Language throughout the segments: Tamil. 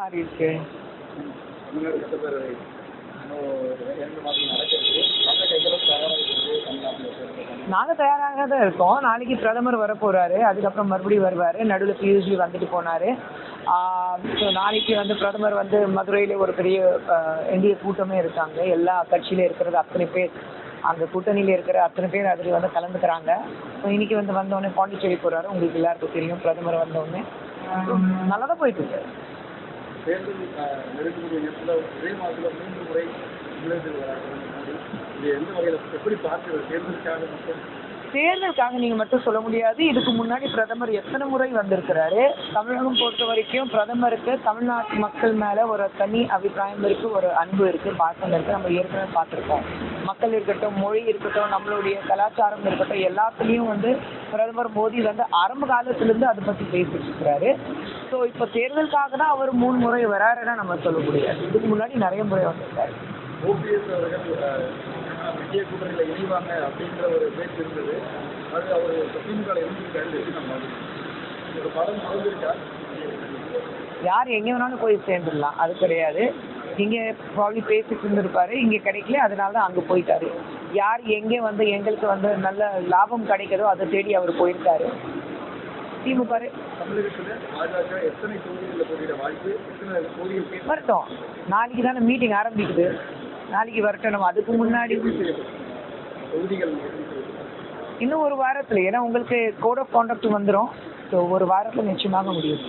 மாறி இருக்கு. நாங்கள் தயாராக தான் இருக்கோம். நாளைக்கு பிரதமர் வர போறாரு, அதுக்கப்புறம் மறுபடியும் வருவார். நடுவில் பியூஷ்ஜி வந்துட்டு போனார். ஸோ நாளைக்கு பிரதமர் மதுரையில் ஒரு பெரிய என்டிஏ கூட்டமே இருக்காங்க. எல்லா கட்சியில இருக்கிறது அத்தனை பேர், அந்த கூட்டணியில் இருக்கிற அத்தனை பேர் அதில் கலந்துக்கிறாங்க. ஸோ இன்னைக்கு வந்தோடனே பாண்டிச்சேரி போறாரு. உங்களுக்கு எல்லாருக்கும் தெரியும், பிரதமர் வந்தோடனே நல்லா தான் போயிட்டு இருக்கு. தேர்தலுக்காக நீங்க மட்டும் சொல்ல முடியாது. இதுக்கு முன்னாடி பிரதமர் எத்தனை முறை வந்திருக்கிறாரு. தமிழகம் பொறுத்த வரைக்கும் பிரதமருக்கு தமிழ்நாட்டு மக்கள் மேல ஒரு தனி அபிப்பிராயம் இருக்கு, ஒரு அன்பு இருக்கு, பாசம் இருக்கு. நம்ம ஏற்கனவே பார்த்துருக்கோம். மக்கள் இருக்கட்டும், மொழி இருக்கட்டும், நம்மளுடைய கலாச்சாரம் இருக்கட்டும், எல்லாத்துலேயும் பிரதமர் மோடி ஆரம்ப காலத்திலிருந்து அதை பத்தி பேசிட்டு இருக்கிறாரு. ஸோ இப்போ தேர்தலுக்காக தான் அவர் 3 முறை வராருன்னா நம்ம சொல்ல முடியாது. இதுக்கு முன்னாடி நிறைய முறை வந்திருக்காரு. ஓபிஎஸ் அவர்கள் விஜய கூட்டணியில் இணைவாங்க அப்படின்ற ஒரு பேச்சு இருந்தது. அது அவர் திமுக ஒரு படம் நடந்திருக்கா? யார் எங்கே வேணாலும் போய் சேர்ந்துடலாம், அது கிடையாது. இங்கே ப்ராப்ளி பேசிட்டு இருந்திருப்பாரு, இங்கே கிடைக்கல, அதனால தான் அங்கே போயிட்டாரு. யார் எங்கே எங்களுக்கு நல்ல லாபம் கிடைக்கிறதோ அதை தேடி அவர் போயிருக்காரு. திமுக வரட்டும். நாளைக்கு தானே மீட்டிங் ஆரம்பிக்குது, நாளைக்கு வரட்டும். நம்ம அதுக்கு முன்னாடி இன்னும் ஒரு வாரத்தில், ஏன்னா உங்களுக்கு கோட் ஆஃப் கான்டக்ட் வந்துடும். ஸோ ஒரு வாரத்தில் நிச்சயமாக முடியும்.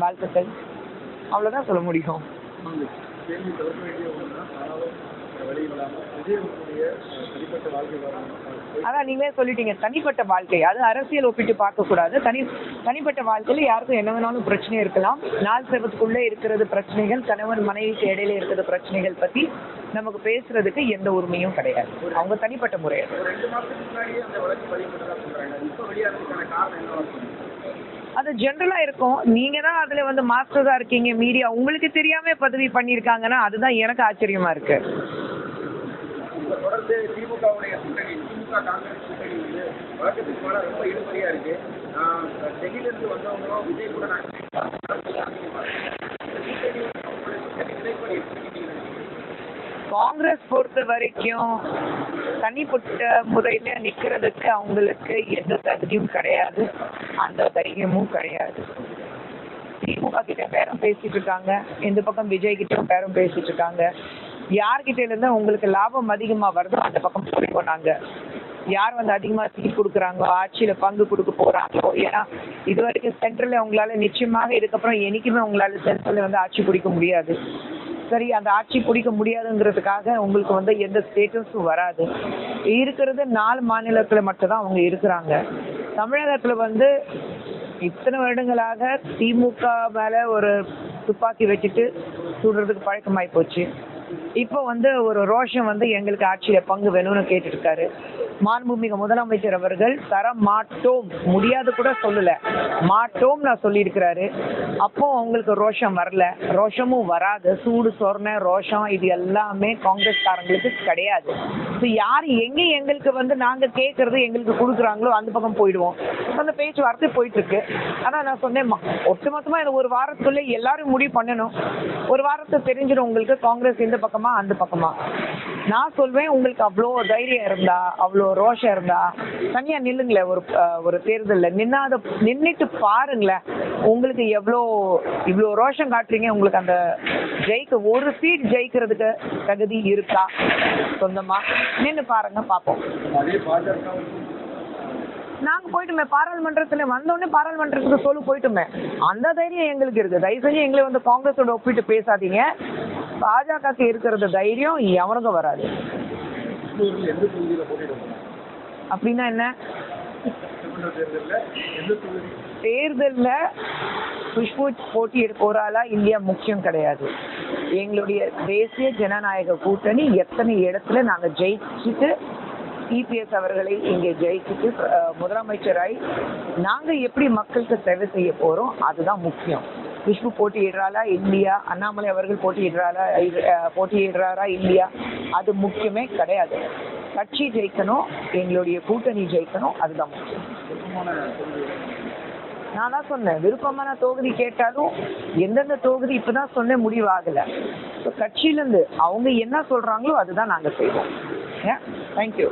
வாழ்த்துக்கள், அவ்வளோதான் சொல்ல முடியும். அதான் நீங்களே சொல்லிட்டீங்க, தனிப்பட்ட வாழ்க்கை, அது அரசியல் ஒப்பிட்டு பார்க்கக்கூடாது. தனிப்பட்ட வாழ்க்கையில் யாருக்கும் என்ன வேணாலும் பிரச்சனை இருக்கலாம். நாள் செவத்துக்குள்ளே இருக்கிறது பிரச்சனைகள், கணவன் மனைவிக்கு இடையில இருக்கிற பிரச்சனைகள் பற்றி நமக்கு பேசுறதுக்கு எந்த உரிமையும் கிடையாது. அவங்க தனிப்பட்ட முறை. அது ஜென்ரலா இருக்கும். நீங்க தான் அதுல மாஸ்டரா இருக்கீங்க, மீடியா உங்களுக்கு தெரியாம பதவி பண்ணிருக்காங்கன்னா அதுதான் எனக்கு ஆச்சரியமா இருக்கு. தொடர்ந்து திமுகவுடைய கூட்டணி, திமுக காங்கிரஸ் கூட்டணி வழக்கத்துக்கு மேல ரொம்ப இழுபறியா இருக்கு. டெல்லியிலிருந்து வந்தவங்களும் விஜய் கூட காங்கிரஸ் பொறுத்த வரைக்கும் தனிப்பட்ட முறையில நிக்கிறதுக்கு அவங்களுக்கு எந்த தகுதியும் கிடையாது, அந்த தைரியமும் கிடையாது. திமுக கிட்ட பேரம் பேசிட்டு இருக்காங்க, இந்த பக்கம் விஜய் கிட்ட பேரம் பேசிட்டு இருக்காங்க. யார்கிட்ட இருந்து உங்களுக்கு லாபம் அதிகமா வருதோ அந்த பக்கம் போனாங்க. யார் அதிகமா சீட் கொடுக்குறாங்களோ, ஆட்சியில பங்கு கொடுக்க போறாங்களோ. ஏன்னா இது வரைக்கும் சென்ட்ரல்ல உங்களால நிச்சயமாக இதுக்கப்புறம் என்னைக்குமே உங்களால சென்ட்ரல்ல ஆட்சி பிடிக்க முடியாது. சரி, அந்த ஆட்சி பிடிக்க முடியாதுங்கிறதுக்காக உங்களுக்கு எந்த ஸ்டேட்டஸும் வராது. இருக்கிறது 4 மாநிலத்துல மட்டும்தான் அவங்க இருக்கிறாங்க. தமிழகத்துல இத்தனை வருடங்களாக திமுக மேல ஒரு துப்பாக்கி வச்சுட்டு சுடுறதுக்கு பழக்கமாயி போச்சு. இப்போ ஒரு ரோஷம் எங்களுக்கு ஆட்சியில பங்கு வேணும்னு கேட்டு இருக்காரு. மாண்புமிகு முதலமைச்சர் அவர்கள் தர மாட்டோம், முடியாது கூட சொல்லல, மாட்டோம் நான் சொல்லியிருக்கிறாரு. அப்போ அவங்களுக்கு ரோஷம் வரல, ரோஷமும் வராது. சூடு சொரணை ரோஷம் இது எல்லாமே காங்கிரஸ்காரங்களுக்கு கிடையாது. யார் எங்க எங்களுக்கு நாங்க கேட்கறது எங்களுக்கு கொடுக்குறாங்களோ அந்த பக்கம் போயிடுவோம். அந்த பேச்சுவார்த்தை போயிட்டு இருக்கு. ஆனா நான் சொன்னேன், ஒட்டுமொத்தமா இந்த ஒரு வாரத்துக்குள்ள எல்லாரும் முடிவு பண்ணணும். ஒரு வாரத்தை தெரிஞ்சிடும் உங்களுக்கு காங்கிரஸ் இந்த பக்கமா அந்த பக்கமா. நான் சொல்வேன், உங்களுக்கு அவ்வளோ தைரியம் இருந்தா, அவ்வளோ ரோஷம் இருந்தா தனியா நில்லுங்களேன். ஒரு தேர்தலில் நின்றுட்டு பாருங்களேன், உங்களுக்கு இவ்வளோ ரோஷம் காட்டுறீங்க. உங்களுக்கு அந்த ஒரு சீட் ஜெயிக்கிறதுக்கு தகுதி இருக்கா? சொந்தமா நின்று பாருங்க, பார்ப்போம். நாங்க போயிட்டுமே பாராளுமன்றத்துல வந்தோடனே பாராளுமன்றத்துக்கு போயிட்டுமே, அந்த தைரியம் எங்களுக்கு இருக்கு. தயவு செஞ்சு எங்களை காங்கிரஸோட ஒப்பிட்டு பேசாதீங்க. பாஜகக்கு இருக்கிறது தைரியம் எவனுக்கும் வராது. அப்படின்னா என்ன? தேர்தல்ல குஷ்பு போட்டியிட போறாளா இல்லையா முக்கியம் கிடையாது. எங்களுடைய தேசிய ஜனநாயக கூட்டணி எத்தனை இடத்துல நாங்க ஜெயிச்சுட்டு இபிஎஸ் அவர்களை இங்கே ஜெயிச்சுட்டு முதலமைச்சராய் நாங்க எப்படி மக்களுக்கு சேவை செய்ய போறோம், அதுதான் முக்கியம். குஷ்பு போட்டியிடுறாளா இல்லையா, அண்ணாமலை அவர்கள் போட்டியிடுறாரா இல்லையா, அது முக்கியமே கிடையாது. கட்சி ஜெயிக்கணும், எங்களுடைய கூட்டணி ஜெயிக்கணும், அதுதான் முக்கியம். நான் தான் சொன்னேன், விருப்பமான தொகுதி கேட்டாலும் எந்தெந்த தொகுதி இப்பதான் சொன்ன முடிவாகலை. ஸோ கட்சியிலேருந்து அவங்க என்ன சொல்றாங்களோ அதுதான் நாங்கள் செய்வோம். தேங்க்யூ.